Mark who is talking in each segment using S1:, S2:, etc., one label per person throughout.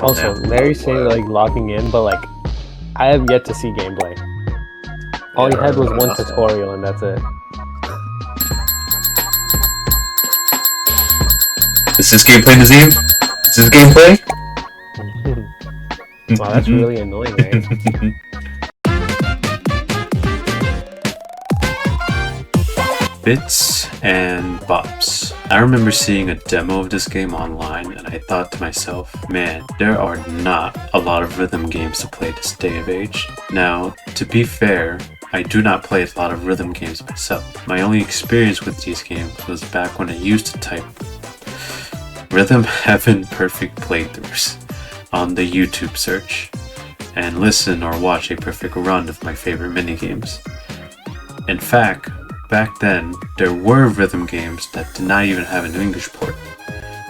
S1: Also, Larry's saying like logging in, but like I have yet to see gameplay. All he had was one tutorial, and that's it.
S2: Is this gameplay, Nazzem? Is this gameplay?
S1: Wow, that's really annoying, man.
S2: Bits and Bops. I remember seeing a demo of this game online and I thought to myself, man, there are not a lot of rhythm games to play this day of age. Now, to be fair, I do not play a lot of rhythm games myself. My only experience with these games was back when I used to type Rhythm Heaven Perfect Playthroughs on the YouTube search and listen or watch a perfect run of my favorite minigames. In fact, back then, there were rhythm games that did not even have an English port.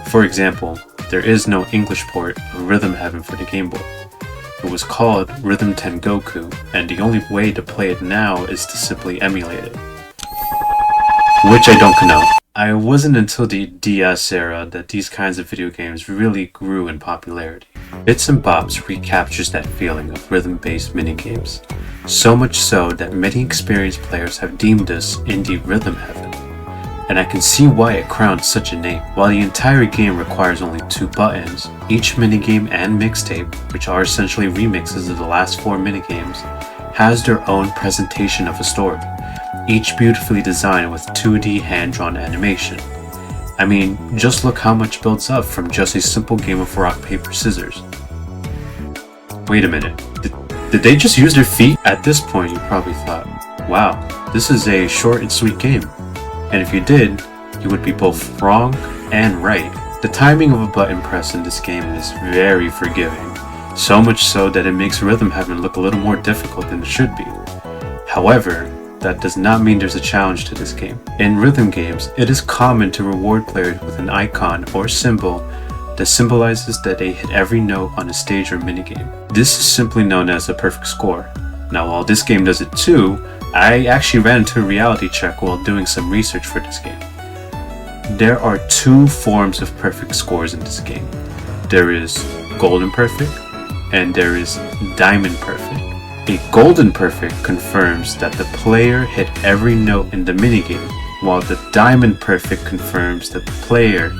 S2: For example, there is no English port of Rhythm Heaven for the Game Boy. It was called Rhythm Tengoku, and the only way to play it now is to simply emulate it. Which I don't condone. It wasn't until the DS era that these kinds of video games really grew in popularity. Bits and Bops recaptures that feeling of rhythm-based minigames, so much so that many experienced players have deemed this indie rhythm heaven. And I can see why it crowned such a name. While the entire game requires only 2 buttons, each minigame and mixtape, which are essentially remixes of the last 4 minigames, has their own presentation of a story, each beautifully designed with 2D hand-drawn animation. I mean, just look how much builds up from just a simple game of rock, paper, scissors. Wait a minute, did they just use their feet? At this point you probably thought, wow, this is a short and sweet game. And if you did, you would be both wrong and right. The timing of a button press in this game is very forgiving, so much so that it makes Rhythm Heaven look a little more difficult than it should be. However, that does not mean there's a challenge to this game. In rhythm games, it is common to reward players with an icon or symbol that symbolizes that they hit every note on a stage or minigame. This is simply known as a perfect score. Now, while this game does it too, I actually ran into a reality check while doing some research for this game. There are 2 forms of perfect scores in this game. There is Golden Perfect and there is Diamond Perfect. A Golden Perfect confirms that the player hit every note in the minigame, while the Diamond Perfect confirms that the player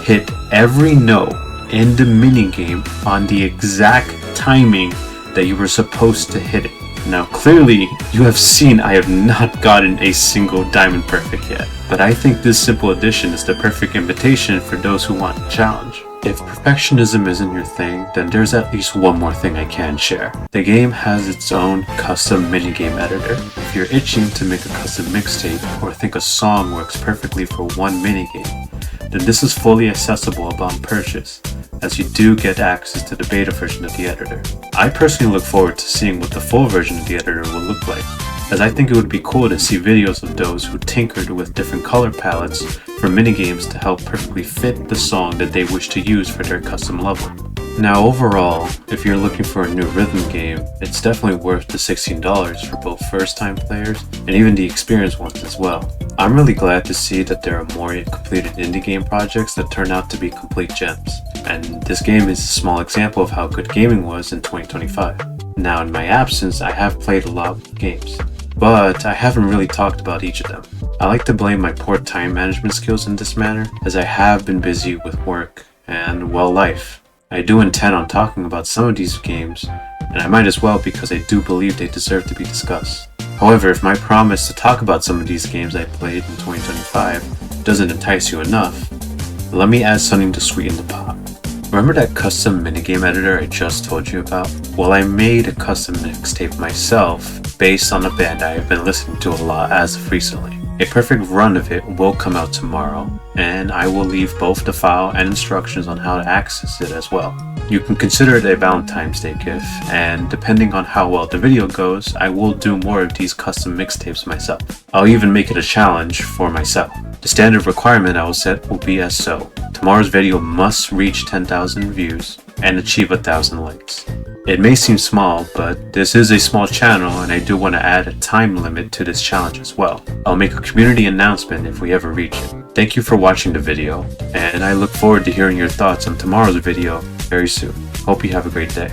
S2: hit every note in the minigame on the exact timing that you were supposed to hit it. Now clearly, you have seen I have not gotten a single Diamond Perfect yet, but I think this simple addition is the perfect invitation for those who want a challenge. If perfectionism isn't your thing, then there's at least one more thing I can share. The game has its own custom minigame editor. If you're itching to make a custom mixtape or think a song works perfectly for one minigame, then this is fully accessible upon purchase, as you do get access to the beta version of the editor. I personally look forward to seeing what the full version of the editor will look like, as I think it would be cool to see videos of those who tinkered with different color palettes for minigames to help perfectly fit the song that they wish to use for their custom level. Now overall, if you're looking for a new rhythm game, it's definitely worth the $16 for both first-time players and even the experienced ones as well. I'm really glad to see that there are more completed indie game projects that turn out to be complete gems, and this game is a small example of how good gaming was in 2025. Now in my absence, I have played a lot of games, but I haven't really talked about each of them. I like to blame my poor time management skills in this manner, as I have been busy with work and, well, life. I do intend on talking about some of these games, and I might as well because I do believe they deserve to be discussed. However, if my promise to talk about some of these games I played in 2025 doesn't entice you enough, let me add something to sweeten the pot. Remember that custom minigame editor I just told you about? Well, I made a custom mixtape myself based on a band I have been listening to a lot as of recently. A perfect run of it will come out tomorrow, and I will leave both the file and instructions on how to access it as well. You can consider it a Valentine's Day gift, and depending on how well the video goes, I will do more of these custom mixtapes myself. I'll even make it a challenge for myself. The standard requirement I will set will be as so. Tomorrow's video must reach 10,000 views and achieve 1,000 likes. It may seem small, but this is a small channel and I do want to add a time limit to this challenge as well. I'll make a community announcement if we ever reach it. Thank you for watching the video, and I look forward to hearing your thoughts on tomorrow's video very soon. Hope you have a great day.